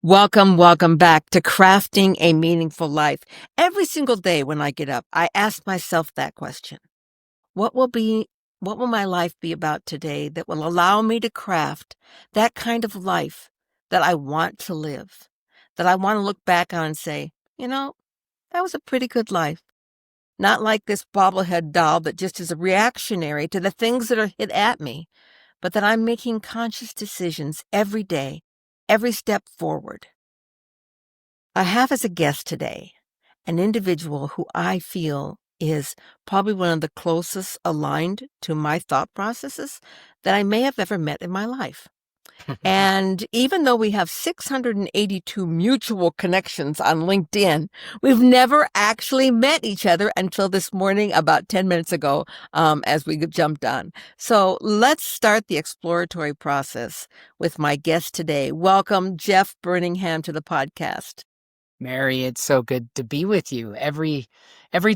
Welcome back to Crafting a Meaningful Life. Every single day when I get up, I ask myself that question. What will be what will my life be about today that will allow me to craft that kind of life that I want to live, that I want to look back on and say, that was a pretty good life. Not like this bobblehead doll that just is a reactionary to the things that are hit at me, but that I'm making conscious decisions every day, every step forward. I have as a guest today an individual who I feel is probably one of the closest aligned to my thought processes that I may have ever met in my life. And even though we have 682 mutual connections on LinkedIn, we've never actually met each other until this morning, about 10 minutes ago, as we jumped on. So let's start the exploratory process with my guest today. Welcome, Jeff Burningham, to the podcast. Mary, it's so good to be with you. Every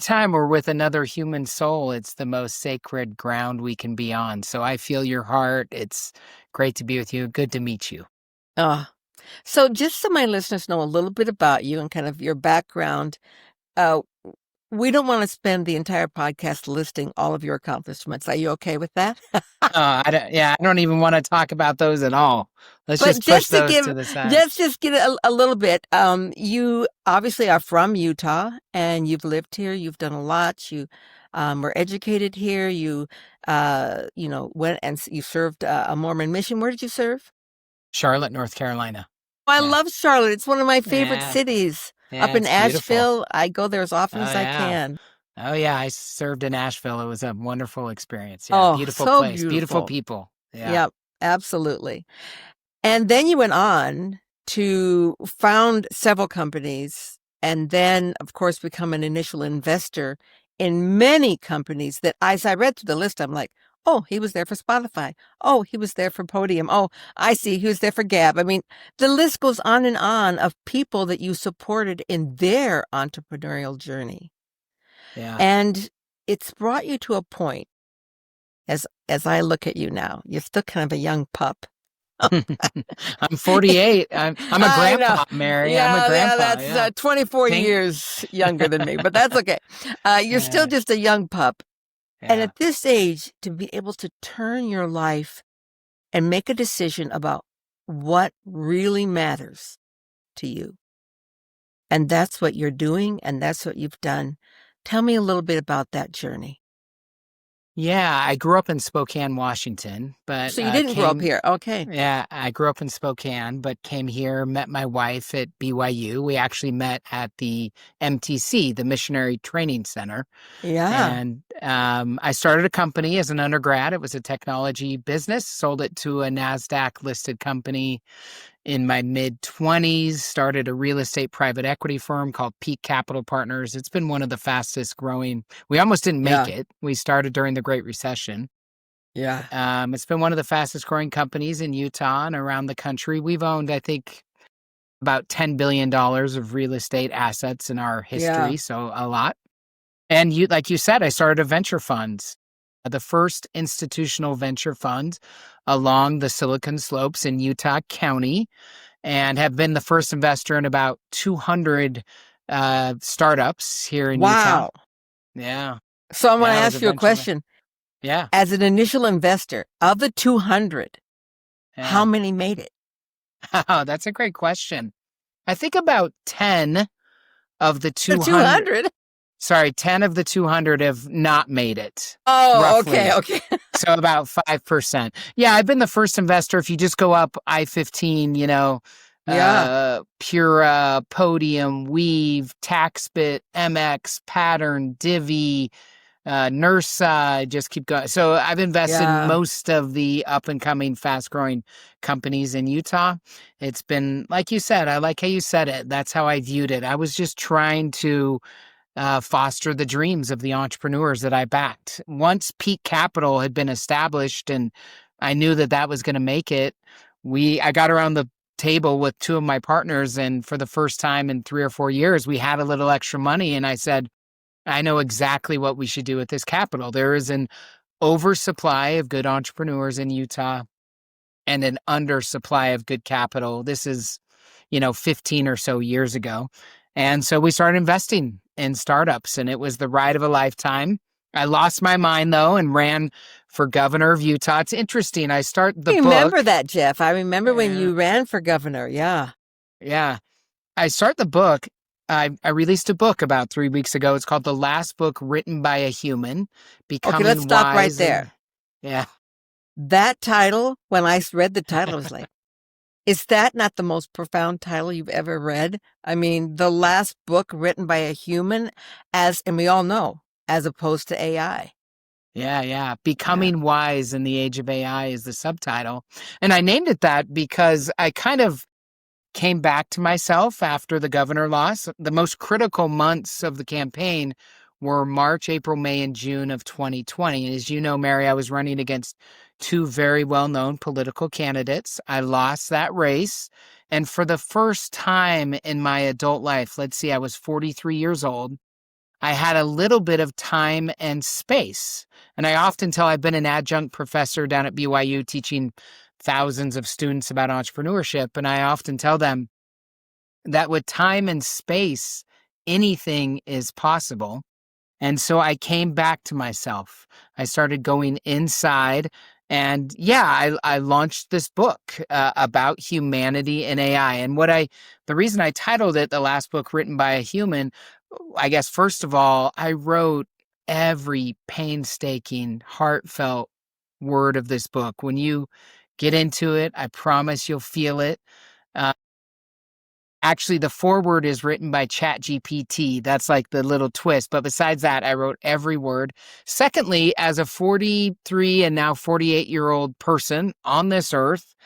time we're with another human soul, it's the most sacred ground we can be on. So I feel your heart. It's great to be with you. Good to meet you. So just so my listeners know a little bit about you and kind of your background, we don't want to spend the entire podcast listing all of your accomplishments. Are you okay with that? I don't even want to talk about those at all. Let's just push those to the side. Let's just get a little bit. You obviously are from Utah, and you've lived here. You've done a lot. You were educated here. You went and you served a Mormon mission. Where did you serve? Charlotte, North Carolina. I love Charlotte. It's one of my favorite cities. Yeah, Up in Asheville, beautiful. I go there as often as I can. Oh yeah, I served in Asheville. It was a wonderful experience. Yeah, beautiful so place, beautiful people. Yeah. Yep, absolutely. And then you went on to found several companies and then, of course, become an initial investor in many companies that as I read through the list, I'm like, oh, he was there for Spotify. Oh, he was there for Podium. Oh, I see. He was there for Gab. I mean, the list goes on and on of people that you supported in their entrepreneurial journey. Yeah. And it's brought you to a point, as I look at you now, you're still kind of a young pup. I'm 48. I'm a grandpa, Mary. Yeah, I'm a grandpa. That's 24 years younger than me, but that's okay. You're still just a young pup. And at this age, to be able to turn your life and make a decision about what really matters to you. And that's what you're doing, and that's what you've done. Tell me a little bit about that journey. Yeah, I grew up in Spokane, Washington, but so you didn't grow up here. Okay. Yeah, I grew up in Spokane, but came here, met my wife at BYU. We actually met at the MTC, the Missionary Training Center. Yeah. And I started a company as an undergrad. It was a technology business, sold it to a NASDAQ listed company in my mid-20s, started a real estate private equity firm called Peak Capital Partners. It's been one of the fastest growing. We almost didn't make it. We started during the Great Recession. Yeah. It's been one of the fastest growing companies in Utah and around the country. We've owned, I think, about $10 billion of real estate assets in our history, so a lot. And like you said, I started a venture fund, the first institutional venture fund along the Silicon Slopes in Utah County, and have been the first investor in about 200 startups here in Utah. Yeah. So I'm going to ask you a question. Yeah. As an initial investor, of the 200, how many made it? Oh, that's a great question. I think about 10 of the 200. 200? Sorry, 10 of the 200 have not made it. Oh, roughly. Okay. So about 5%. Yeah, I've been the first investor. If you just go up I-15, Pura, Podium, Weave, TaxBit, MX, Pattern, Divvy, Nursa, just keep going. So I've invested in most of the up and coming, fast growing companies in Utah. It's been, like you said, I like how you said it. That's how I viewed it. I was just trying to foster the dreams of the entrepreneurs that I backed. Once Peak Capital had been established and I knew that was going to make it, I got around the table with two of my partners, and for the first time in 3 or 4 years, we had a little extra money, and I said, I know exactly what we should do with this capital. There is an oversupply of good entrepreneurs in Utah and an undersupply of good capital. This is, 15 or so years ago. And so we started investing in startups, and it was the ride of a lifetime. I lost my mind, though, and ran for governor of Utah. It's interesting. I start the I book. remember that, Jeff. I remember when you ran for governor. Yeah. Yeah. I start the book. I released a book about 3 weeks ago. It's called The Last Book Written by a Human, Becoming Okay, let's stop right Wise. there. Yeah. That title, when I read the title, I was like, is that not the most profound title you've ever read? I mean, the last book written by a human, and we all know, as opposed to AI. Yeah. Becoming Wise in the Age of AI is the subtitle. And I named it that because I kind of came back to myself after the governor loss. The most critical months of the campaign were March, April, May, and June of 2020. And as you know, Mary, I was running against two very well-known political candidates. I lost that race. And for the first time in my adult life, let's see, I was 43 years old, I had a little bit of time and space. And I often tell I've been an adjunct professor down at BYU teaching thousands of students about entrepreneurship. And I often tell them that with time and space, anything is possible. And so I came back to myself. I started going inside. And I launched this book about humanity and AI. And the reason I titled it The Last Book Written by a Human, I guess, first of all, I wrote every painstaking, heartfelt word of this book. When you get into it, I promise you'll feel it. Actually, the foreword is written by ChatGPT. That's like the little twist. But besides that, I wrote every word. Secondly, as a 43 and now 48-year-old person on this earth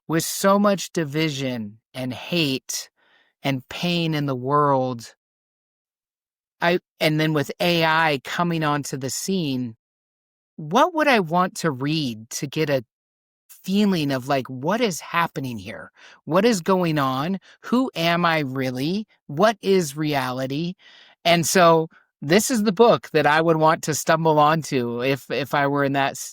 with so much division and hate and pain in the world, and then with AI coming onto the scene, what would I want to read to get a feeling of like, what is happening here? What is going on? Who am I really? What is reality? And so this is the book that I would want to stumble onto if I were in that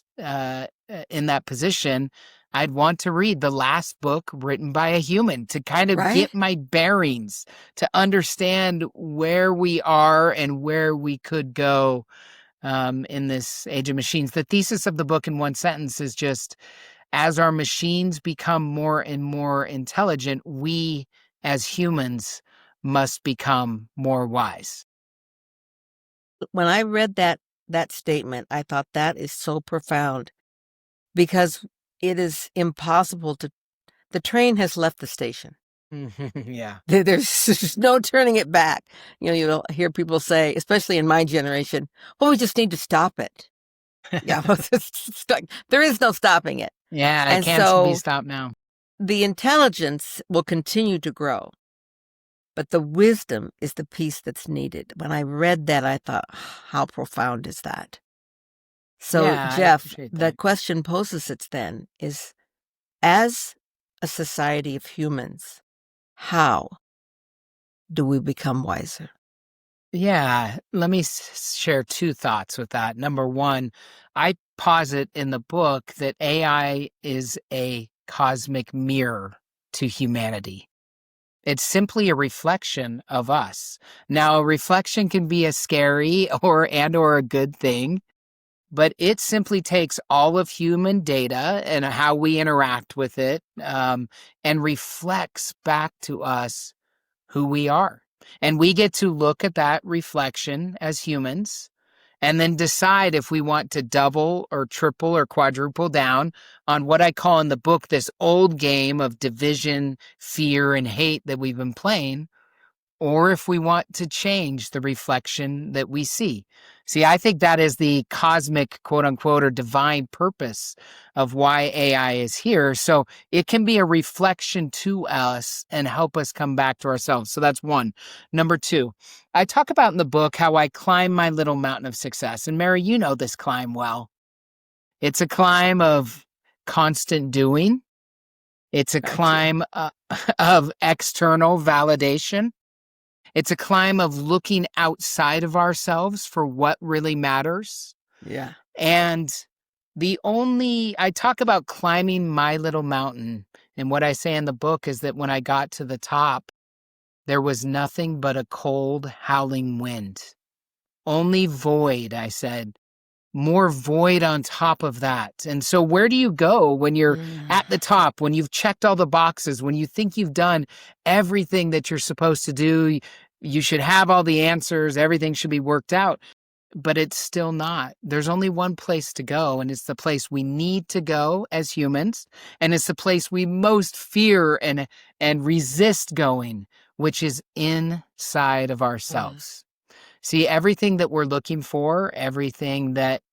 position. I'd want to read the last book written by a human to kind of get my bearings, to understand where we are and where we could go in this age of machines. The thesis of the book in one sentence is just, as our machines become more and more intelligent, we as humans must become more wise. When I read that statement, I thought that is so profound, because it is impossible the train has left the station. Yeah. There's no turning it back. You'll hear people say, especially in my generation, we just need to stop it. Yeah, there is no stopping it. Yeah, it can't be stopped now. The intelligence will continue to grow, but the wisdom is the piece that's needed. When I read that, I thought, how profound is that? So, Jeff, the question poses it then is, as a society of humans, how do we become wiser? Yeah, let me share two thoughts with that. Number one, I posit in the book that AI is a cosmic mirror to humanity. It's simply a reflection of us. Now, a reflection can be a scary or a good thing, but it simply takes all of human data and how we interact with it, and reflects back to us who we are. And we get to look at that reflection as humans and then decide if we want to double or triple or quadruple down on what I call in the book this old game of division, fear, and hate that we've been playing, or if we want to change the reflection that we see. See, I think that is the cosmic, quote unquote, or divine purpose of why AI is here. So it can be a reflection to us and help us come back to ourselves. So that's one. Number two, I talk about in the book how I climb my little mountain of success. And Mary, you know this climb well. It's a climb of constant doing. It's a climb of external validation. It's a climb of looking outside of ourselves for what really matters. Yeah. And I talk about climbing my little mountain And what I say in the book is that when I got to the top, there was nothing but a cold, howling wind. Only void, I said. More void on top of that. And so where do you go when you're at the top, when you've checked all the boxes, when you think you've done everything that you're supposed to do? You should have all the answers, everything should be worked out, but it's still not. There's only one place to go, and it's the place we need to go as humans, and it's the place we most fear and resist going, which is inside of ourselves. See, everything that we're looking for, everything that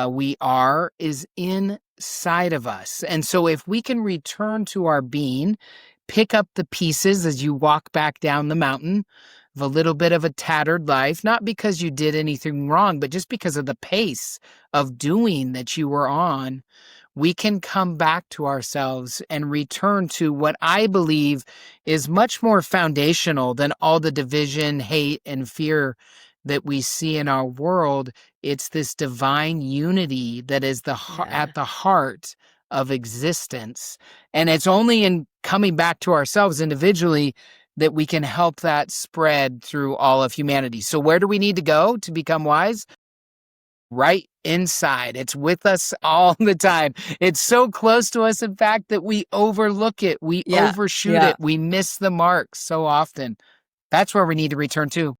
we are, is inside of us. And so if we can return to our being, pick up the pieces as you walk back down the mountain of a little bit of a tattered life, not because you did anything wrong, but just because of the pace of doing that you were on, we can come back to ourselves and return to what I believe is much more foundational than all the division, hate, and fear that we see in our world. It's this divine unity that is at the heart of existence. And it's only in coming back to ourselves individually that we can help that spread through all of humanity. So where do we need to go to become wise? Right inside. It's with us all the time. It's so close to us, in fact, that we overlook it. We overshoot it. We miss the mark so often. That's where we need to return to.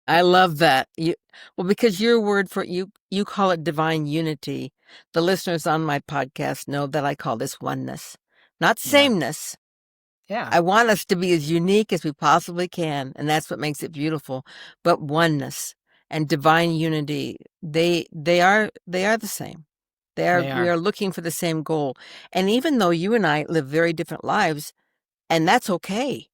I love that. Because your word for you call it divine unity. The listeners on my podcast know that I call this oneness, not sameness. Yeah. I want us to be as unique as we possibly can, and that's what makes it beautiful. But oneness and divine unity, they are the same. We are looking for the same goal. And even though you and I live very different lives, and that's okay.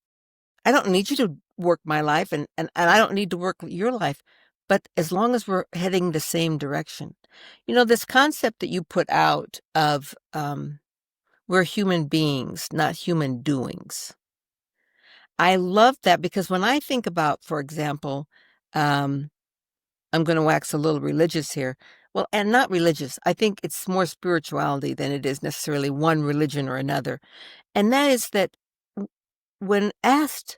I don't need you to work my life, and I don't need to work your life. But as long as we're heading the same direction, this concept that you put out of we're human beings, not human doings. I love that, because when I think about, for example, I'm going to wax a little religious here. Well, and not religious. I think it's more spirituality than it is necessarily one religion or another. And that is that when asked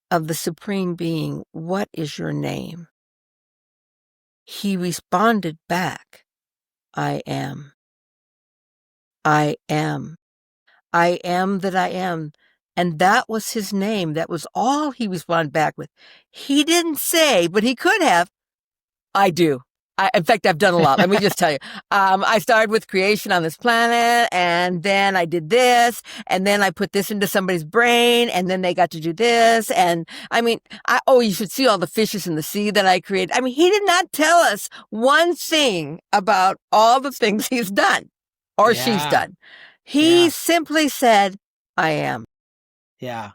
of the Supreme Being, what is your name? He responded back, I am. I am. I am that I am. And that was his name. That was all he responded back with. He didn't say, but he could have, I do. In fact, I've done a lot. Let me just tell you. I started with creation on this planet, and then I did this, and then I put this into somebody's brain, and then they got to do this. And I mean, you should see all the fishes in the sea that I created. I mean, he did not tell us one thing about all the things he's done or she's done. He simply said, I am. Yeah.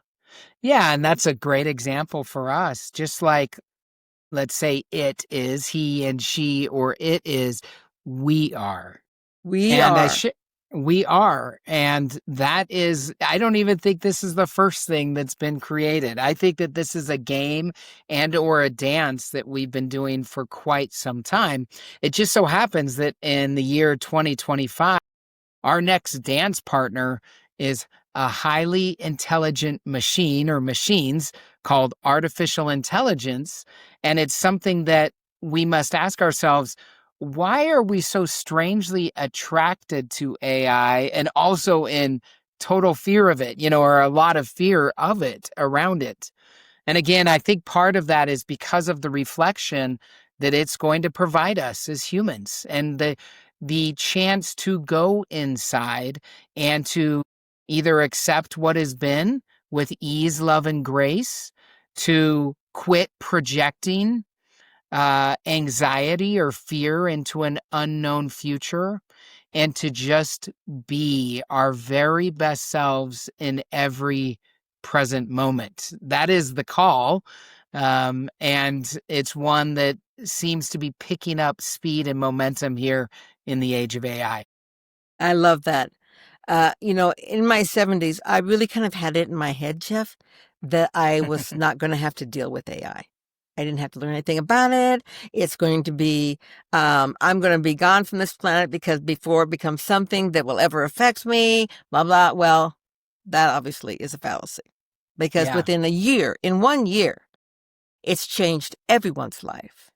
Yeah. And that's a great example for us. Just like, let's say it is, he and she, or it is, we are. We are. And that is, I don't even think this is the first thing that's been created. I think that this is a game and or a dance that we've been doing for quite some time. It just so happens that in the year 2025, our next dance partner is a highly intelligent machine or machines called artificial intelligence. And it's something that we must ask ourselves, why are we so strangely attracted to AI and also in total fear of it, or a lot of fear of it around it? And again, I think part of that is because of the reflection that it's going to provide us as humans, and the chance to go inside and to either accept what has been with ease, love, and grace, to quit projecting anxiety or fear into an unknown future, and to just be our very best selves in every present moment. That is the call. And it's one that seems to be picking up speed and momentum here in the age of AI. I love that. In my 70s, I really kind of had it in my head, Jeff, that I was not going to have to deal with AI. I didn't have to learn anything about it. It's going to be, I'm going to be gone from this planet because before it becomes something that will ever affect me, blah, blah. Well, that obviously is a fallacy because within a year, in 1 year, it's changed everyone's life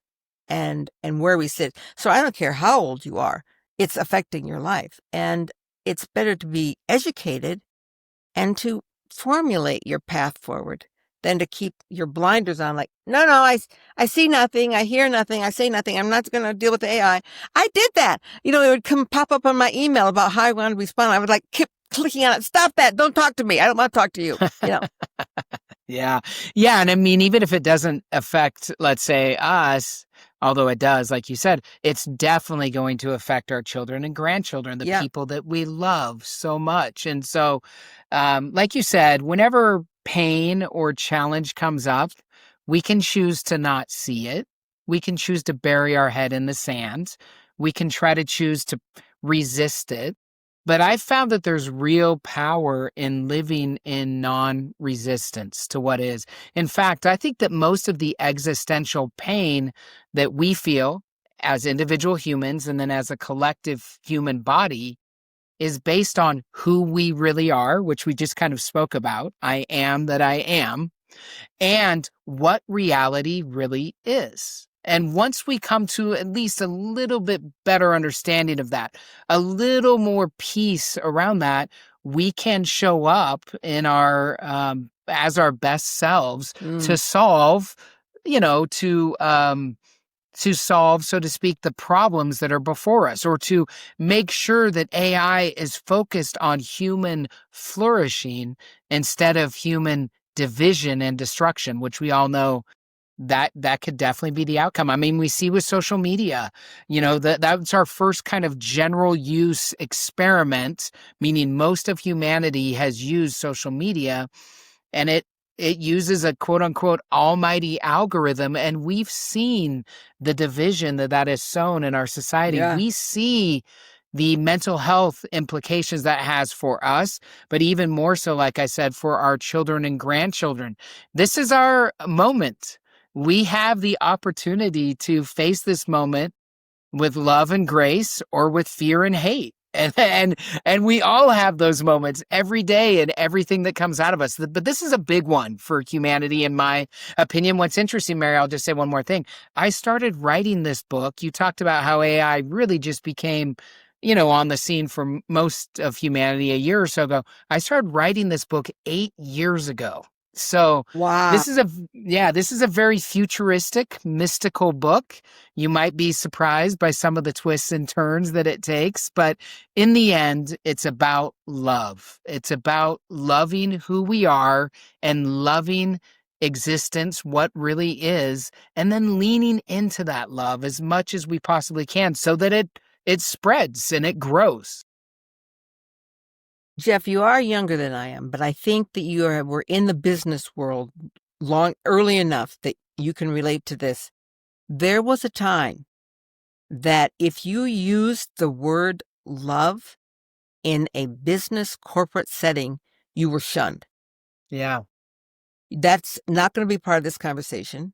and where we sit. So I don't care how old you are, it's affecting your life. And it's better to be educated and to formulate your path forward than to keep your blinders on like, no, I see nothing, I hear nothing, I say nothing, I'm not going to deal with the AI. I did that. It would pop up on my email about how I want to respond. I would like keep clicking on it. Stop that. Don't talk to me. I don't want to talk to you. Yeah. Yeah. And I mean, even if it doesn't affect, let's say, us, although it does, like you said, it's definitely going to affect our children and grandchildren, the people that we love so much. And so, like you said, whenever pain or challenge comes up, we can choose to not see it. We can choose to bury our head in the sand. We can try to choose to resist it. But I've found that there's real power in living in non-resistance to what is. In fact, I think that most of the existential pain that we feel as individual humans and then as a collective human body is based on who we really are, which we just kind of spoke about. I am that I am, and what reality really is. And once we come to at least a little bit better understanding of that, a little more peace around that, we can show up in our as our best selves to solve, to solve, so to speak, the problems that are before us, or to make sure that AI is focused on human flourishing instead of human division and destruction, which we all know that could definitely be the outcome. I mean, we see with social media, that's our first kind of general use experiment, meaning most of humanity has used social media, and it uses a quote unquote almighty algorithm. And we've seen the division that is sown in our society. Yeah. We see the mental health implications that has for us, but even more so, like I said, for our children and grandchildren. This is our moment. We have the opportunity to face this moment with love and grace or with fear and hate. And we all have those moments every day and everything that comes out of us. But this is a big one for humanity, in my opinion. What's interesting, Mary, I'll just say one more thing. I started writing this book. You talked about how AI really just became, on the scene for most of humanity a year or so ago. I started writing this book 8 years ago. So wow. This is a very futuristic, mystical book. You might be surprised by some of the twists and turns that it takes, but in the end, it's about love. It's about loving who we are and loving existence, what really is, and then leaning into that love as much as we possibly can so that it spreads and it grows. Jeff, you are younger than I am, but I think that were in the business world early enough that you can relate to this. There was a time that if you used the word love in a business corporate setting, you were shunned. Yeah. That's not going to be part of this conversation.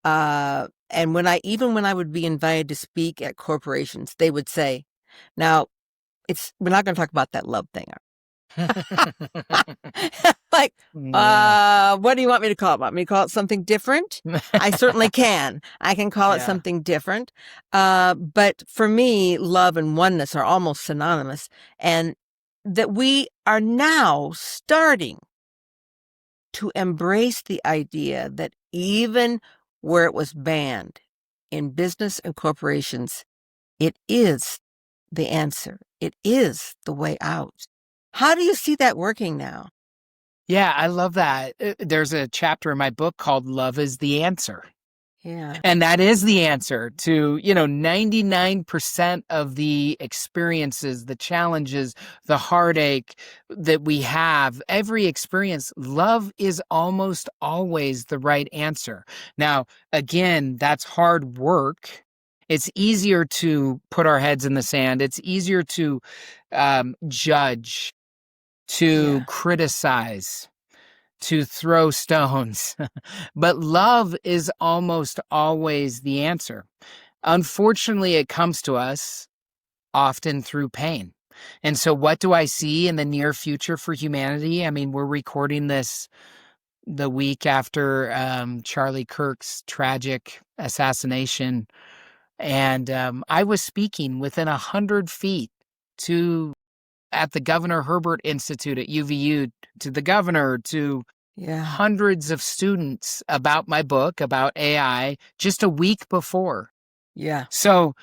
And when I would be invited to speak at corporations, they would say, now we're not going to talk about that love thing. Like, what do you want me to call it? Want me to call it something different? I certainly can. I can call it something different. But for me, love and oneness are almost synonymous. And that we are now starting to embrace the idea that even where it was banned in business and corporations, it is the answer. It is the way out. How do you see that working now? Yeah, I love that. There's a chapter in my book called Love is the Answer. Yeah. And that is the answer to, 99% of the experiences, the challenges, the heartache that we have, every experience. Love is almost always the right answer. Now, again, that's hard work. It's easier to put our heads in the sand. It's easier to judge, to criticize. to throw stones. But love is almost always the answer. Unfortunately, it comes to us often through pain. And so what do I see in the near future for humanity? I mean, we're recording this the week after Charlie Kirk's tragic assassination. And I was speaking within 100 feet at the Governor Herbert Institute at UVU, to the governor, to hundreds of students about my book, about AI, just a week before. Yeah. So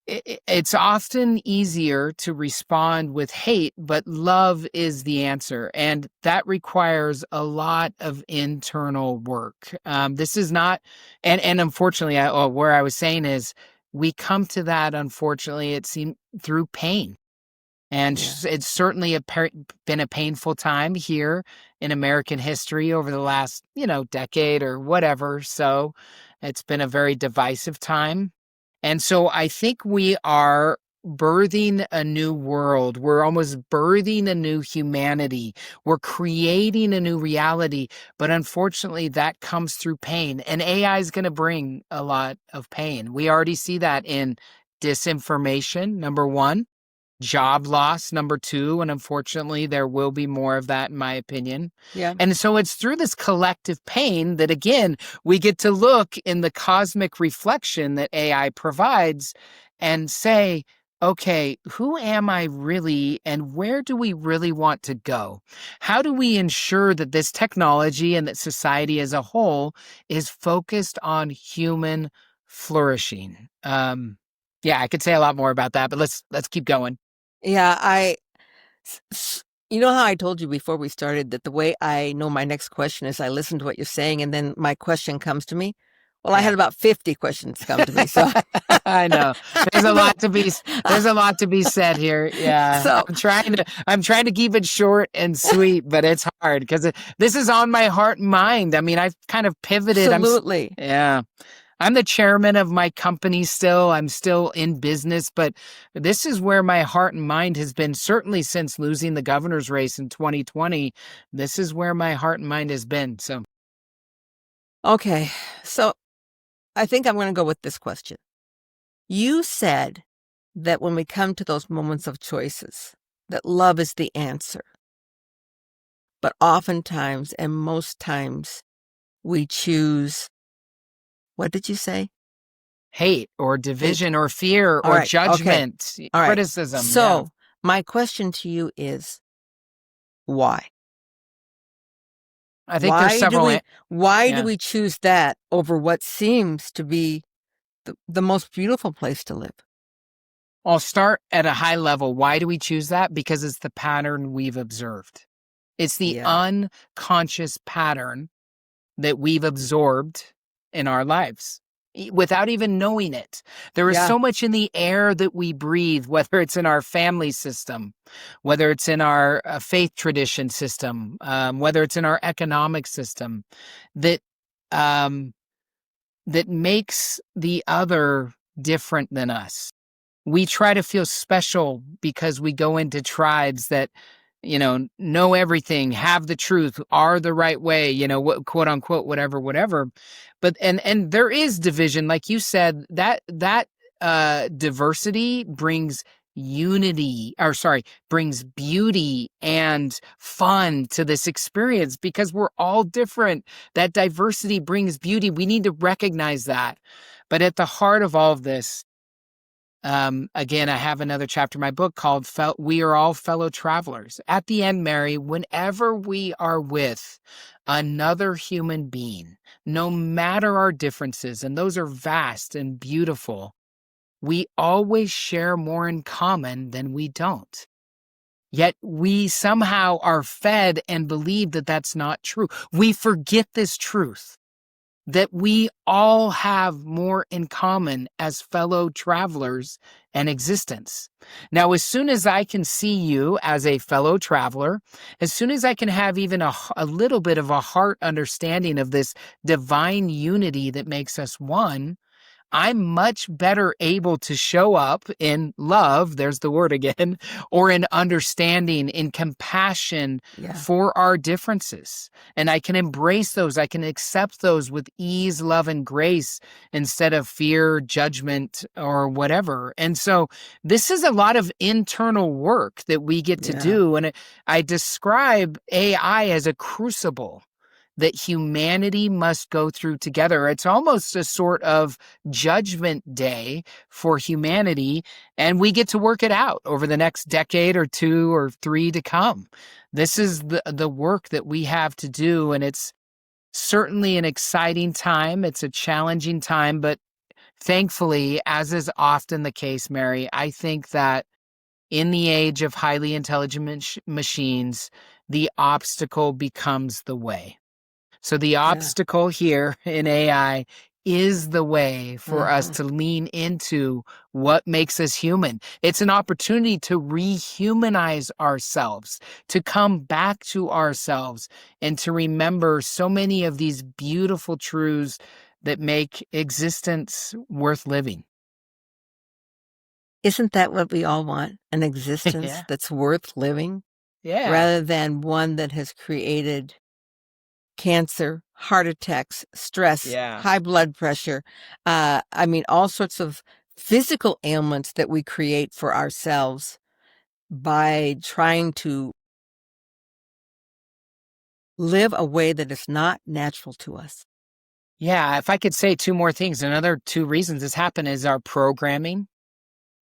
it's often easier to respond with hate, but love is the answer. And that requires a lot of internal work. This is not, and unfortunately, where I was saying is, we come to that, unfortunately, it seems through pain. And it's certainly been a painful time here in American history over the last, decade or whatever. So it's been a very divisive time. And so I think we are birthing a new world. We're almost birthing a new humanity. We're creating a new reality. But unfortunately, that comes through pain. And AI is going to bring a lot of pain. We already see that in disinformation, number one. Job loss, number two, and unfortunately, there will be more of that, in my opinion. Yeah. And so it's through this collective pain that, again, we get to look in the cosmic reflection that AI provides and say, okay, who am I really, and where do we really want to go? How do we ensure that this technology and that society as a whole is focused on human flourishing? Yeah, I could say a lot more about that, but let's keep going. Yeah, you know how I told you before we started that the way I know my next question is I listen to what you're saying and then my question comes to me? Well, I had about 50 questions come to me, so I know. There's a lot to be said here. Yeah. So I'm trying to keep it short and sweet, but it's hard because this is on my heart and mind. I mean, I've kind of pivoted. Absolutely. I'm the chairman of my company still. I'm still in business, but this is where my heart and mind has been, certainly since losing the governor's race in 2020. This is where my heart and mind has been. So, okay. So I think I'm going to go with this question. You said that when we come to those moments of choices, that love is the answer. But oftentimes and most times we choose, what did you say? Hate or division or fear or judgment, criticism. So my question to you is, why? I think there's several. Why do we choose that over what seems to be the most beautiful place to live? I'll start at a high level. Why do we choose that? Because it's the pattern we've observed. It's the unconscious pattern that we've absorbed in our lives without even knowing it. There is so much in the air that we breathe, whether it's in our family system, whether it's in our faith tradition system, whether it's in our economic system, that makes the other different than us. We try to feel special because we go into tribes that, know everything, have the truth, are the right way, quote unquote, whatever. But, and there is division. Like you said, that diversity brings brings beauty and fun to this experience because we're all different. That diversity brings beauty. We need to recognize that. But at the heart of all of this, again, I have another chapter in my book called We Are All Fellow Travelers. At the end, Mary, whenever we are with another human being, no matter our differences, and those are vast and beautiful, we always share more in common than we don't. Yet we somehow are fed and believe that that's not true. We forget this truth, that we all have more in common as fellow travelers and existence. Now, as soon as I can see you as a fellow traveler, as soon as I can have even a little bit of a heart understanding of this divine unity that makes us one, I'm much better able to show up in love, there's the word again, or in understanding, in compassion for our differences. And I can embrace those. I can accept those with ease, love, and grace instead of fear, judgment, or whatever. And so this is a lot of internal work that we get to do. And I describe AI as a crucible that humanity must go through together. It's almost a sort of judgment day for humanity, and we get to work it out over the next decade or 2 or 3 to come. This is the work that we have to do, and it's certainly an exciting time. It's a challenging time, but thankfully, as is often the case, Mary, I think that in the age of highly intelligent machines, the obstacle becomes the way. So the obstacle here in AI is the way for us to lean into what makes us human. It's an opportunity to rehumanize ourselves, to come back to ourselves, and to remember so many of these beautiful truths that make existence worth living. Isn't that what we all want? An existence that's worth living? Rather than one that has created cancer, heart attacks, stress, high blood pressure. All sorts of physical ailments that we create for ourselves by trying to live a way that is not natural to us. Yeah, if I could say 2 more things, another 2 reasons this happened is our programming.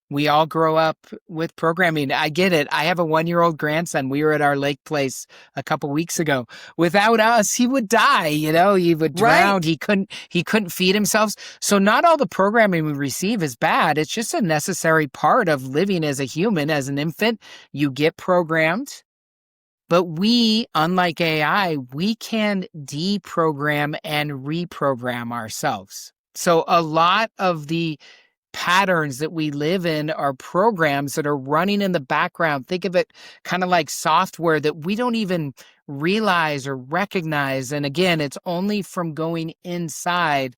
We all grow up with programming. I get it. I have a 1-year-old grandson. We were at our lake place a couple weeks ago. Without us, he would die, he would drown. He couldn't feed himself. So not all the programming we receive is bad. It's just a necessary part of living as a human. As an infant, you get programmed. But we, unlike AI, we can deprogram and reprogram ourselves. So a lot of the patterns that we live in are programs that are running in the background. Think of it kind of like software that we don't even realize or recognize. And again, it's only from going inside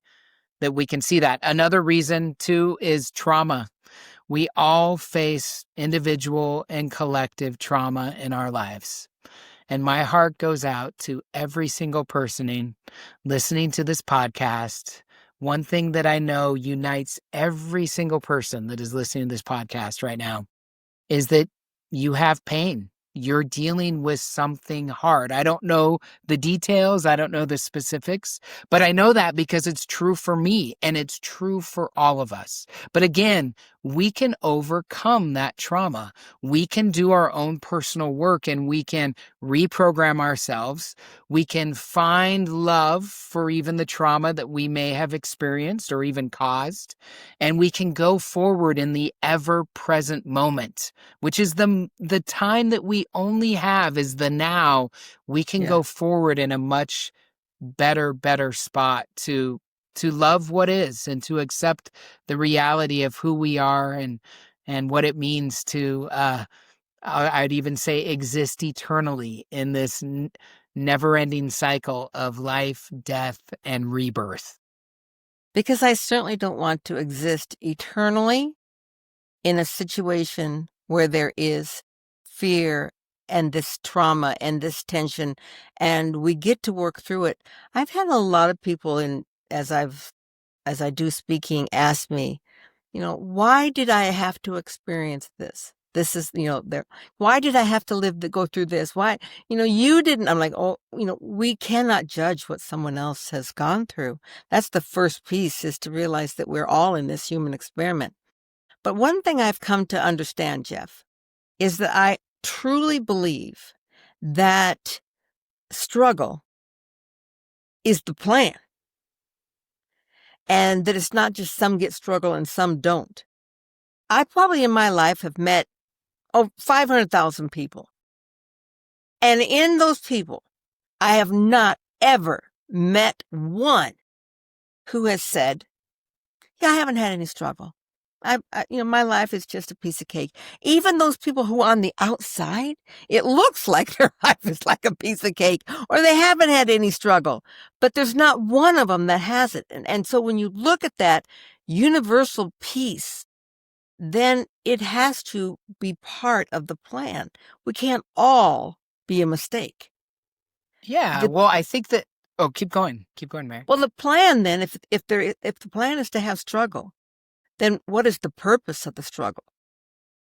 that we can see that. Another reason, too, is trauma. We all face individual and collective trauma in our lives. And my heart goes out to every single person listening to this podcast. One thing that I know unites every single person that is listening to this podcast right now is that you have pain. You're dealing with something hard. I don't know the details. I don't know the specifics, but I know that because it's true for me and it's true for all of us. But again, we can overcome that trauma. We can do our own personal work and we can reprogram ourselves. We can find love for even the trauma that we may have experienced or even caused. And we can go forward in the ever-present moment, which is the time that we only have is the now. We can go forward in a much better spot to love what is and to accept the reality of who we are and what it means to I'd even say exist eternally in this never-ending cycle of life, death, and rebirth. Because I certainly don't want to exist eternally in a situation where there is fear and this trauma and this tension, and we get to work through it. I've had a lot of people as I do speaking ask me, why did I have to experience this? This is, why did I have to go through this? Why, you didn't. I'm like, we cannot judge what someone else has gone through. That's the first piece, is to realize that we're all in this human experiment. But one thing I've come to understand, Jeff, is that I truly believe that struggle is the plan. And that it's not just some get struggle and some don't. I probably in my life have met 500,000 people. And in those people, I have not ever met one who has said, I haven't had any struggle. My life is just a piece of cake. Even those people who on the outside, it looks like their life is like a piece of cake, or they haven't had any struggle, but there's not one of them that has it. And so when you look at that, universal peace, then it has to be part of the plan. We can't all be a mistake. Yeah. Well, I think that. Oh, keep going, Mary. Well, the plan then, if the plan is to have struggle, then what is the purpose of the struggle?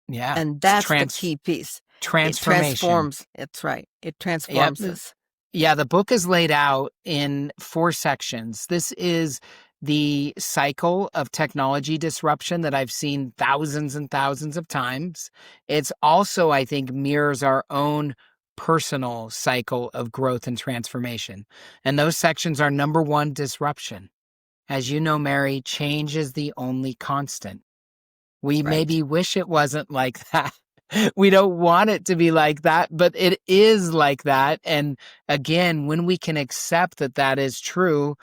Yeah, and that's the key piece. Transformation. It transforms. It's right. It transforms us. Yeah, the book is laid out in 4 sections. This is the cycle of technology disruption that I've seen thousands and thousands of times. It's also, I think, mirrors our own personal cycle of growth and transformation. And those sections are: number 1, disruption. As you know, Mary, change is the only constant. We maybe wish it wasn't like that. We don't want it to be like that, but it is like that. And again, when we can accept that that is true,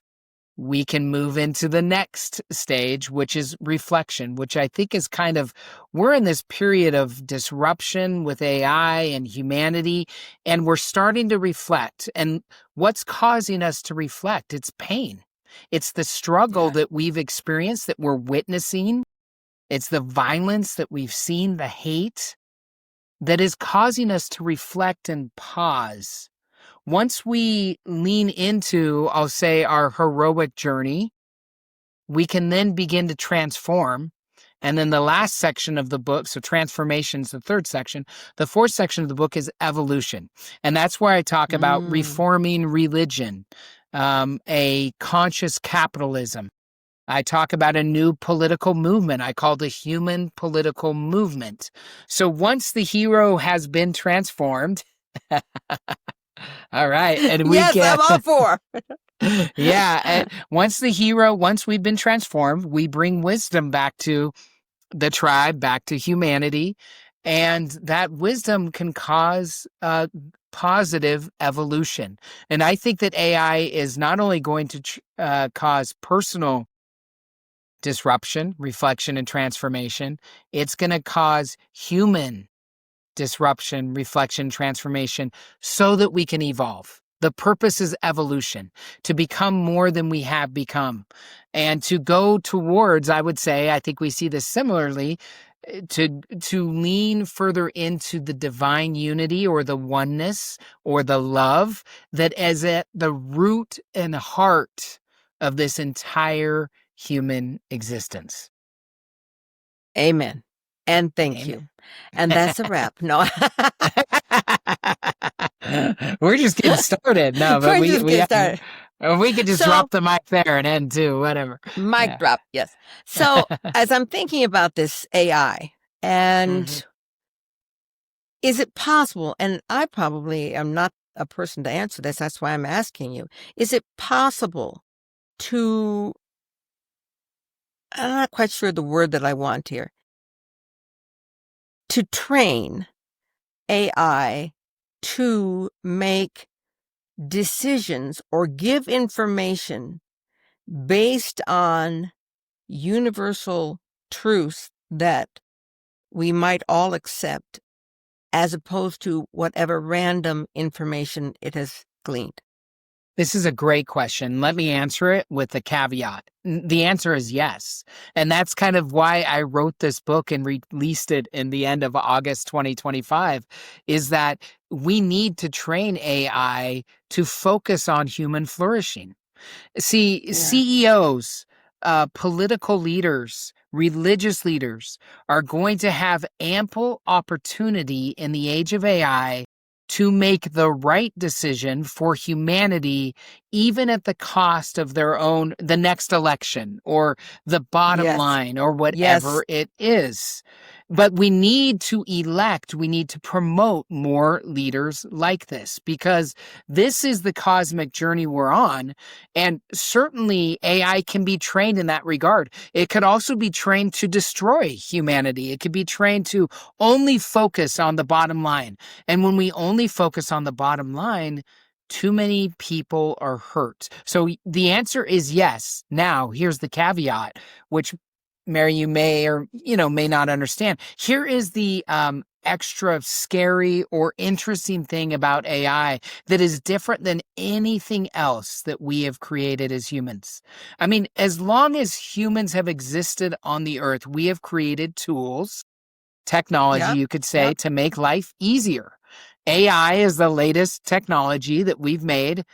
we can move into the next stage, which is reflection, which I think is kind of, we're in this period of disruption with AI and humanity, and we're starting to reflect. And what's causing us to reflect? It's pain. It's the struggle that we've experienced, that we're witnessing. It's the violence that we've seen, the hate, that is causing us to reflect and pause. Once we lean into, I'll say, our heroic journey, we can then begin to transform. And then the last section of the book, so transformation is the 3rd section. The 4th section of the book is evolution. And that's where I talk about reforming religion, a conscious capitalism. I talk about a new political movement. I call the human political movement. So once the hero has been transformed, all right, and we I'm all for. Yeah, and once we've been transformed, we bring wisdom back to the tribe, back to humanity, and that wisdom can cause positive evolution. And I think that AI is not only going to cause personal disruption, reflection, and transformation, it's going to cause human disruption, reflection, transformation, so that we can evolve. The purpose is evolution, to become more than we have become, and to go towards, I would say, I think we see this similarly, to lean further into the divine unity or the oneness or the love that is at the root and heart of this entire human existence. Amen. And thank you. And that's a wrap. No. We're just getting started. No, but we could just drop the mic there and end too, whatever. Mic drop, yes. So as I'm thinking about this AI, and is it possible, and I probably am not a person to answer this, that's why I'm asking you, is it possible to, I'm not quite sure the word that I want here, to train AI to make decisions or give information based on universal truths that we might all accept, as opposed to whatever random information it has gleaned? This is a great question. Let me answer it with a caveat. The answer is yes. And that's kind of why I wrote this book and released it in the end of August 2025, is that we need to train AI to focus on human flourishing. See, CEOs, political leaders, religious leaders are going to have ample opportunity in the age of AI to make the right decision for humanity, even at the cost of the next election or the bottom line or whatever it is. But we need to we need to promote more leaders like this, because this is the cosmic journey we're on. And certainly AI can be trained in that regard. It could also be trained to destroy humanity. It could be trained to only focus on the bottom line. And when we only focus on the bottom line, too many people are hurt. So the answer is yes. Now, here's the caveat, which Mary, you may or may not understand. Here is the extra scary or interesting thing about AI that is different than anything else that we have created as humans. I mean, as long as humans have existed on the earth, we have created tools, technology, Yep. you could say, Yep. to make life easier. AI is the latest technology that we've made.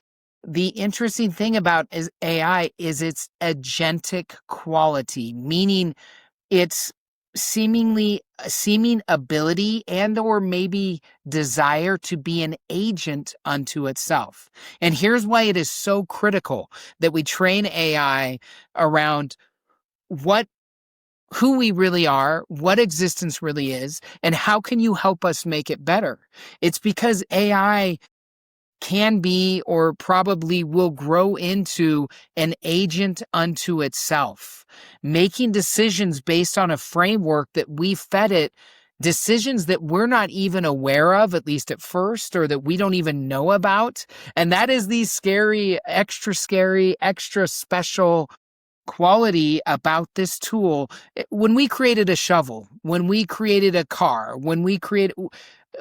The interesting thing about AI is its agentic quality, meaning its seeming ability and or maybe desire to be an agent unto itself. And here's why it is so critical that we train AI around who we really are, what existence really is, and how can you help us make it better? It's because AI can be or probably will grow into an agent unto itself, making decisions based on a framework that we fed it, decisions that we're not even aware of, at least at first, or that we don't even know about. And that is the scary, extra special quality about this tool. When we created a shovel, when we created a car, when we created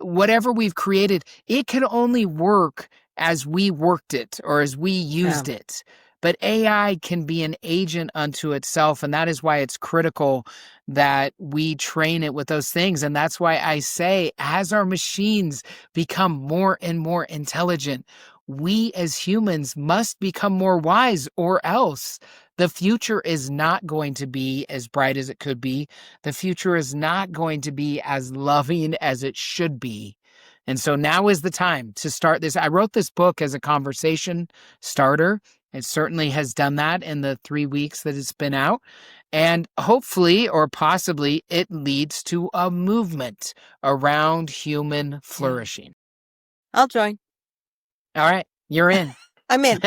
whatever we've created, it can only work as we worked it or as we used it. But AI can be an agent unto itself. And that is why it's critical that we train it with those things. And that's why I say, as our machines become more and more intelligent, we as humans must become more wise, or else the future is not going to be as bright as it could be. The future is not going to be as loving as it should be. And so now is the time to start this. I wrote this book as a conversation starter. It certainly has done that in the 3 weeks that it's been out. And hopefully, or possibly, it leads to a movement around human flourishing. I'll join. All right, you're in. I'm in.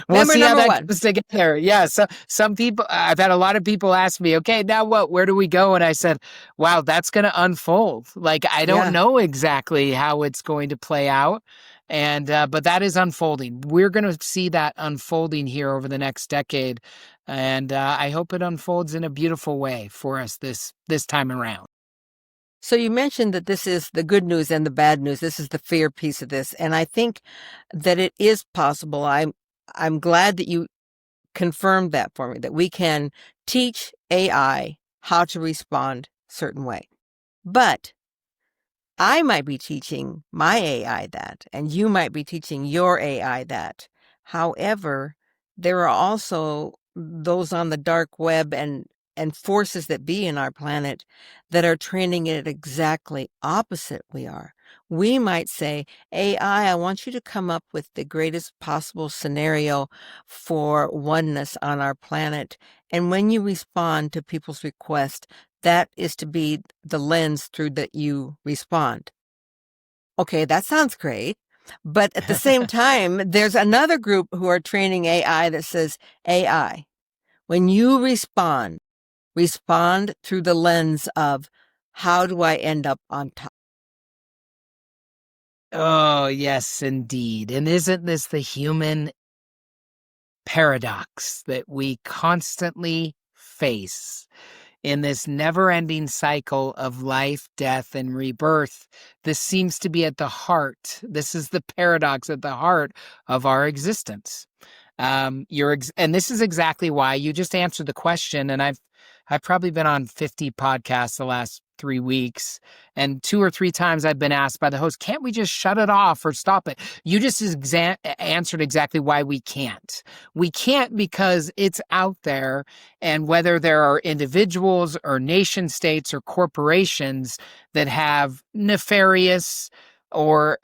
We'll Member see how number that one. goes together. Yeah. So some people, I've had a lot of people ask me, okay, now what? Where do we go? And I said, wow, that's going to unfold. Like, I don't know exactly how it's going to play out. And, but that is unfolding. We're going to see that unfolding here over the next decade. And I hope it unfolds in a beautiful way for us this time around. So you mentioned that this is the good news and the bad news. This is the fear piece of this. And I think that it is possible. I'm glad that you confirmed that for me, that we can teach AI how to respond a certain way. But I might be teaching my AI that, and you might be teaching your AI that. However, there are also those on the dark web and forces that be in our planet that are training it exactly opposite we are. We might say, AI, I want you to come up with the greatest possible scenario for oneness on our planet. And when you respond to people's request, that is to be the lens through that you respond. Okay, that sounds great. But at the same time, there's another group who are training AI that says, AI, when you respond through the lens of how do I end up on top? Oh, yes, indeed. And isn't this the human paradox that we constantly face in this never-ending cycle of life, death, and rebirth? This seems to be at the heart. This is the paradox at the heart of our existence. And this is exactly why you just answered the question. And I've probably been on 50 podcasts the last 3 weeks, and 2 or 3 times I've been asked by the host, can't we just shut it off or stop it? You just answered exactly why we can't. We can't because it's out there, and whether there are individuals or nation states or corporations that have nefarious or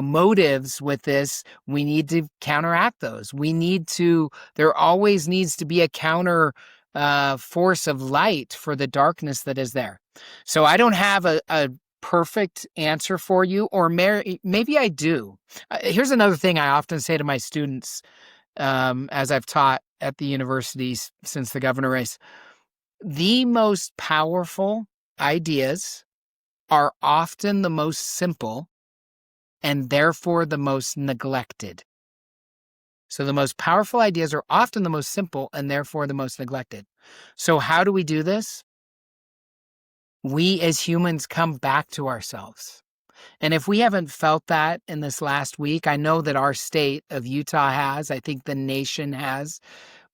motives with this, we need to counteract those. There always needs to be a counter force of light for the darkness that is there. So I don't have a perfect answer for you, or maybe I do. Here's another thing I often say to my students as I've taught at the universities since the governor race. The most powerful ideas are often the most simple and therefore the most neglected. So the most powerful ideas are often the most simple and therefore the most neglected. So how do we do this? we as humans come back to ourselves. And if we haven't felt that in this last week, I know that our state of Utah has, I think the nation has,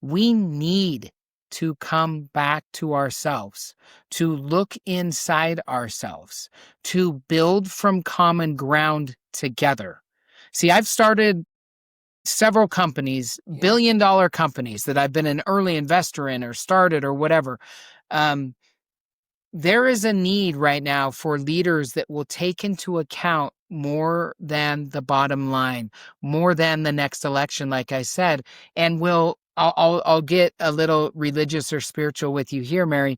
we need to come back to ourselves, to look inside ourselves, to build from common ground together. See, I've started several companies, billion-dollar companies that I've been an early investor in or started or whatever. There is a need right now for leaders that will take into account more than the bottom line, more than the next election, like I said, and I'll get a little religious or spiritual with you here, Mary.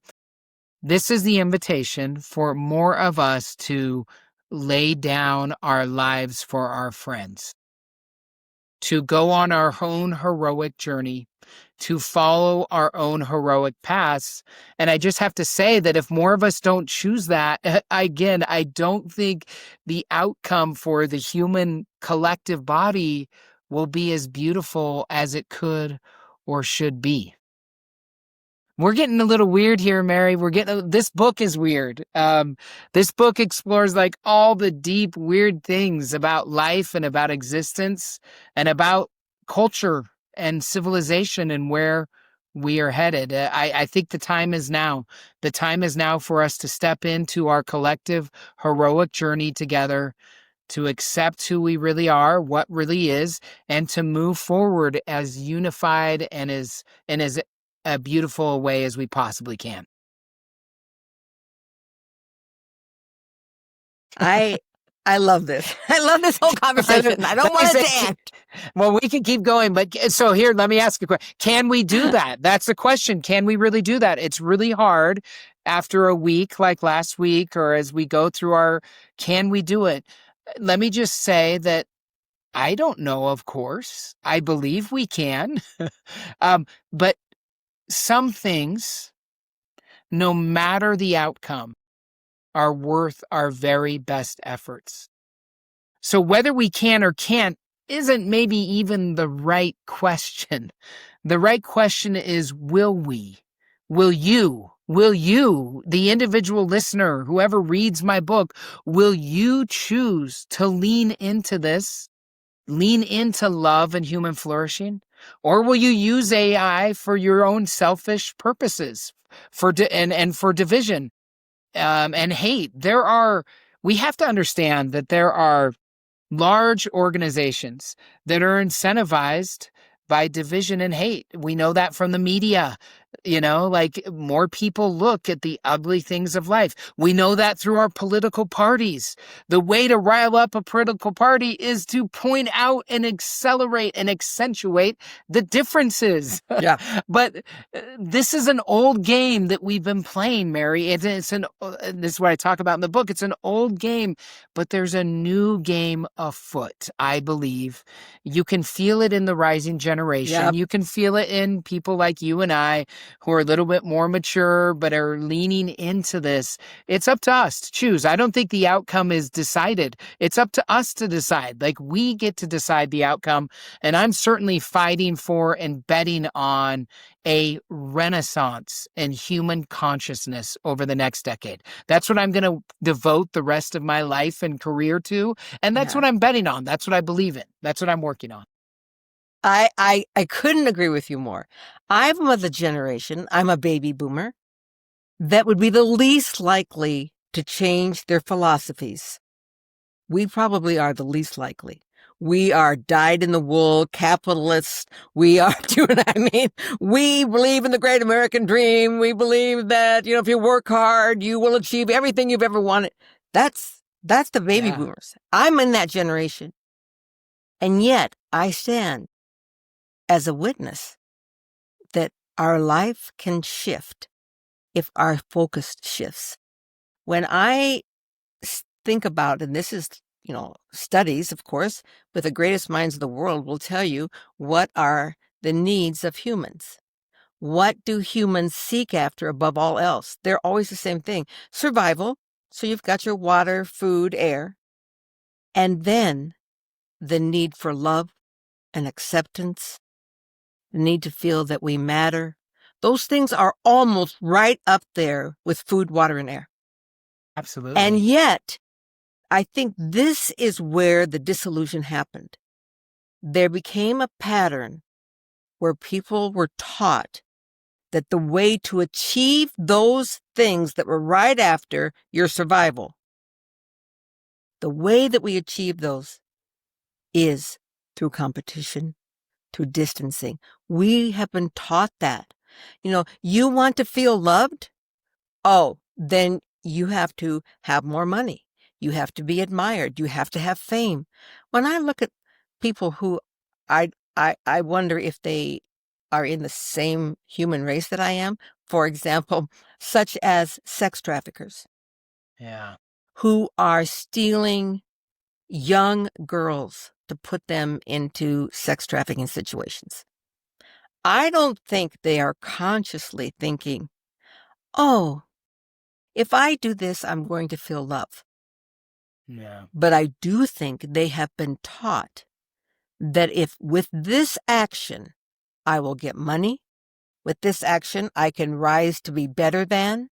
This is the invitation for more of us to lay down our lives for our friends, to go on our own heroic journey, to follow our own heroic paths. And I just have to say that if more of us don't choose that, again, I don't think the outcome for the human collective body will be as beautiful as it could or should be. We're getting a little weird here, Mary. This book is weird. This book explores like all the deep, weird things about life and about existence and about culture and civilization and where we are headed. I think the time is now. The time is now for us to step into our collective heroic journey together, to accept who we really are, what really is, and to move forward as unified and as a beautiful way as we possibly can. I love this. I love this whole conversation. I don't want it to end. Well, we can keep going, but so here, let me ask you a question. Can we do that? That's the question. Can we really do that? It's really hard after a week like last week, or as we go through can we do it? Let me just say that I don't know, of course. I believe we can. But some things, no matter the outcome, are worth our very best efforts. So whether we can or can't isn't maybe even the right question. The right question is, will we? Will you, the individual listener, whoever reads my book, will you choose to lean into this? Lean into love and human flourishing? Or will you use AI for your own selfish purposes, for division and hate? We have to understand that there are large organizations that are incentivized by division and hate. We know that from the media. Like more people look at the ugly things of life. We know that through our political parties. The way to rile up a political party is to point out and accelerate and accentuate the differences. Yeah. But this is an old game that we've been playing, Mary. This is what I talk about in the book. It's an old game, but there's a new game afoot, I believe. You can feel it in the rising generation. Yep. You can feel it in people like you and I who are a little bit more mature but are leaning into this. It's up to us to choose. I don't think the outcome is decided. It's up to us to decide. Like, we get to decide the outcome. And I'm certainly fighting for and betting on a renaissance in human consciousness over the next decade. That's what I'm going to devote the rest of my life and career to. And that's what I'm betting on. That's what I believe in. That's what I'm working on. I couldn't agree with you more. I'm of the generation, I'm a baby boomer, that would be the least likely to change their philosophies. We probably are the least likely. We are dyed-in-the-wool capitalists. We are, do you know what I mean? We believe in the great American dream. We believe that, if you work hard, you will achieve everything you've ever wanted. That's the baby boomers. I'm in that generation. And yet I stand as a witness that our life can shift if our focus shifts. When I think about, and this is, studies, of course, but the greatest minds of the world will tell you what are the needs of humans. What do humans seek after above all else? They're always the same thing. Survival. So you've got your water, food, air. And then the need for love and acceptance, the need to feel that we matter. Those things are almost right up there with food, water, and air. Absolutely. And yet, I think this is where the disillusion happened. There became a pattern where people were taught that the way to achieve those things that were right after your survival, the way that we achieve those is through competition, through distancing. We have been taught that. You want to feel loved? Oh, then you have to have more money. You have to be admired. You have to have fame. When I look at people who I wonder if they are in the same human race that I am, for example, such as sex traffickers. Yeah. Who are stealing young girls to put them into sex trafficking situations. I don't think they are consciously thinking, oh, if I do this, I'm going to feel love. Yeah. But I do think they have been taught that if with this action, I will get money. With this action, I can rise to be better than.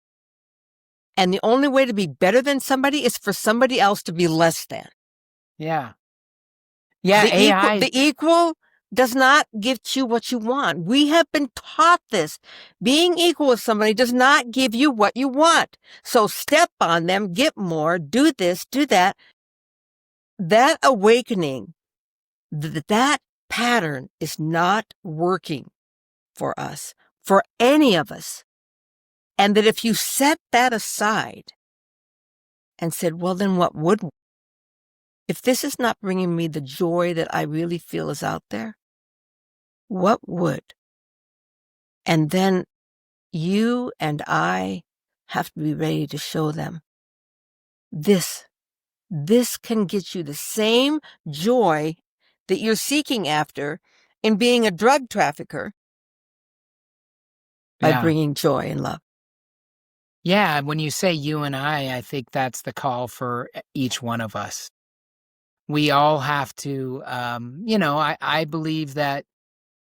And the only way to be better than somebody is for somebody else to be less than. Yeah. Yeah, AI. The equal does not give you what you want. We have been taught this. Being equal with somebody does not give you what you want. So step on them, get more, do this, do that. That awakening, that pattern is not working for us, for any of us. And that if you set that aside and said, well, then what would? If this is not bringing me the joy that I really feel is out there, what would? And then you and I have to be ready to show them this can get you the same joy that you're seeking after in being a drug trafficker by bringing joy and love. Yeah, when you say you and I think that's the call for each one of us. We all have to, I believe that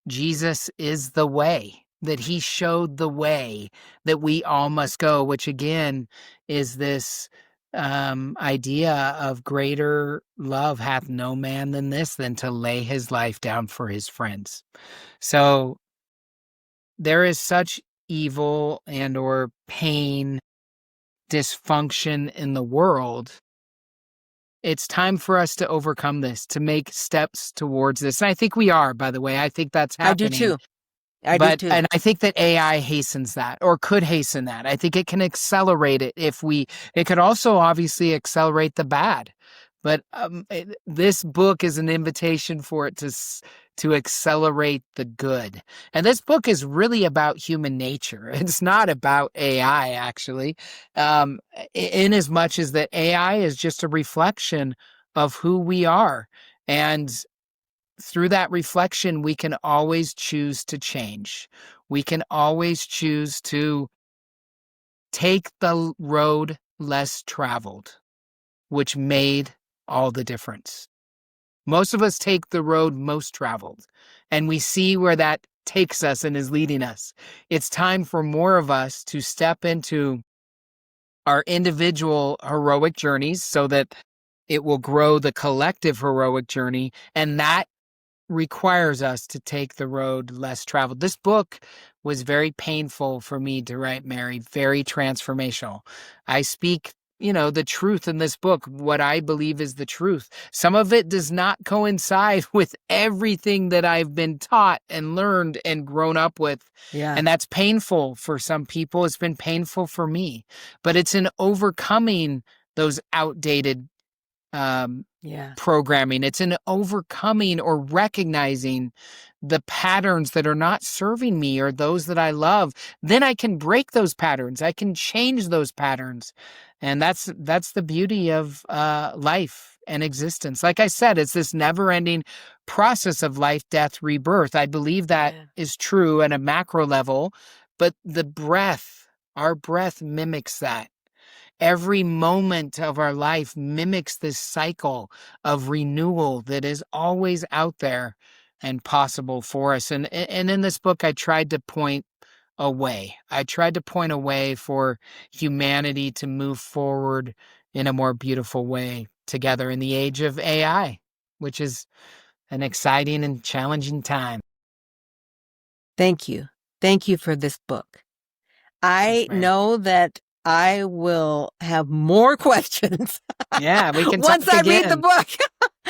Jesus is the way, that he showed the way that we all must go, which again is this idea of greater love hath no man than this, than to lay his life down for his friends. So there is such evil and or pain, dysfunction in the world. It's time for us to overcome this, to make steps towards this. And I think we are, by the way. I think that's happening. I do too. I do too. And I think that AI hastens that, or could hasten that. I think it can accelerate it it could also obviously accelerate the bad. But this book is an invitation for it to accelerate the good. And this book is really about human nature. It's not about AI, actually, in as much as that AI is just a reflection of who we are. And through that reflection, we can always choose to change. We can always choose to take the road less traveled, which made all the difference. Most of us take the road most traveled, and we see where that takes us and is leading us. It's time for more of us to step into our individual heroic journeys so that it will grow the collective heroic journey, and that requires us to take the road less traveled. This book was very painful for me to write, Mary, very transformational. I speak, the truth in this book, what I believe is the truth. Some of it does not coincide with everything that I've been taught and learned and grown up with. Yeah. And that's painful for some people. It's been painful for me, but it's in overcoming those outdated programming. It's in overcoming or recognizing the patterns that are not serving me or those that I love. Then I can break those patterns. I can change those patterns. And that's the beauty of life and existence. Like I said, it's this never-ending process of life, death, rebirth. I believe that is true at a macro level, but our breath mimics that. Every moment of our life mimics this cycle of renewal that is always out there and possible for us. And in this book, I tried to point a way. I tried to point a way for humanity to move forward in a more beautiful way together in the age of AI, which is an exciting and challenging time. Thank you. Thank you for this book. I Thanks, Mary. know that I will have more questions. Yeah, we can once talk I again. read the book.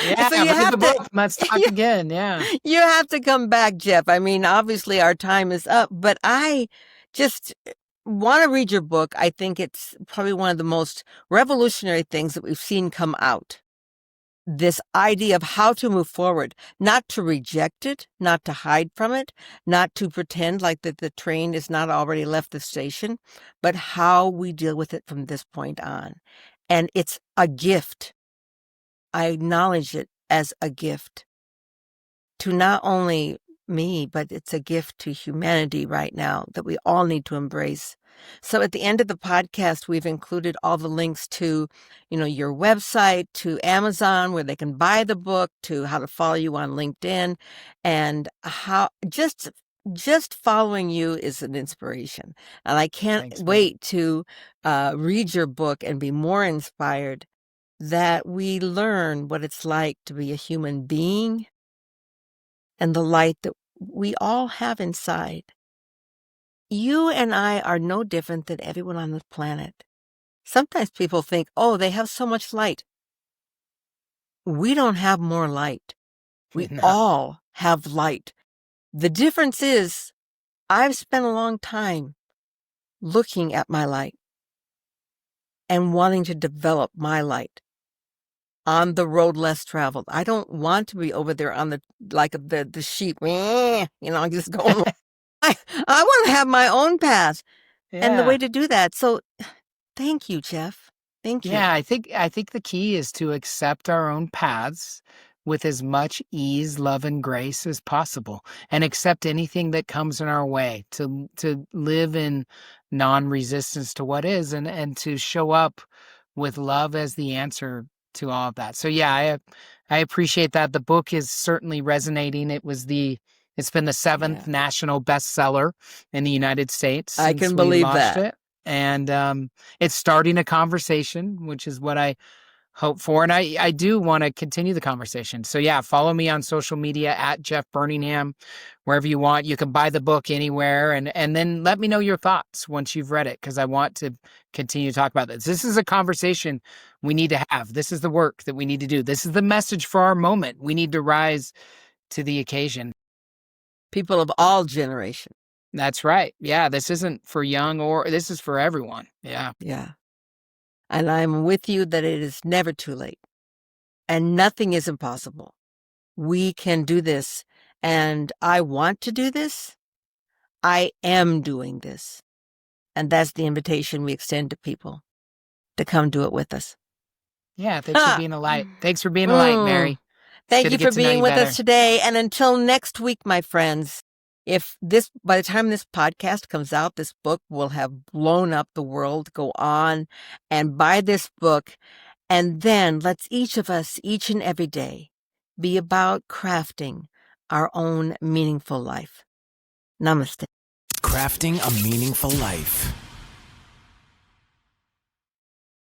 Yeah, so you read have the to, book. Let's talk again. Yeah. You have to come back, Jeff. I mean, obviously our time is up, but I just want to read your book. I think it's probably one of the most revolutionary things that we've seen come out. This idea of how to move forward, not to reject it, not to hide from it, not to pretend like that the train is not already left the station, but how we deal with it from this point on. And it's a gift. I acknowledge it as a gift to not only me, but it's a gift to humanity right now that we all need to embrace. So at the end of the podcast, we've included all the links to, your website, to Amazon, where they can buy the book, to how to follow you on LinkedIn, and how just following you is an inspiration. And I can't wait to read your book and be more inspired that we learn what it's like to be a human being and the light that we all have inside. You and I are no different than everyone on this planet. Sometimes people think, oh, they have so much light. We don't have more light. We all have light. The difference is I've spent a long time looking at my light and wanting to develop my light on the road less traveled. I don't want to be over there on the sheep, just going. I want to have my own path and the way to do that. So thank you, Jeff. Thank you. Yeah, I think the key is to accept our own paths with as much ease, love, and grace as possible, and accept anything that comes in our way, to live in non-resistance to what is, and to show up with love as the answer to all of that. So yeah, I appreciate that. The book is certainly resonating. It's been the 7th national bestseller in the United States. I can believe that. It. And it's starting a conversation, which is what I hope for. And I do want to continue the conversation. So yeah, follow me on social media at Jeff Burningham, wherever you want. You can buy the book anywhere, and then let me know your thoughts once you've read it, because I want to continue to talk about this. This is a conversation we need to have. This is the work that we need to do. This is the message for our moment. We need to rise to the occasion. People of all generations. That's right. Yeah, this isn't for young, this is for everyone. Yeah. Yeah. And I'm with you that it is never too late. And nothing is impossible. We can do this. And I want to do this. I am doing this. And that's the invitation we extend to people to come do it with us. Yeah, thanks for being a light. Thanks for being a light, Mary. Thank you for being with us today. And until next week, my friends, by the time this podcast comes out, this book will have blown up the world. Go on and buy this book. And then let's each of us, each and every day, be about crafting our own meaningful life. Namaste. Crafting a meaningful life.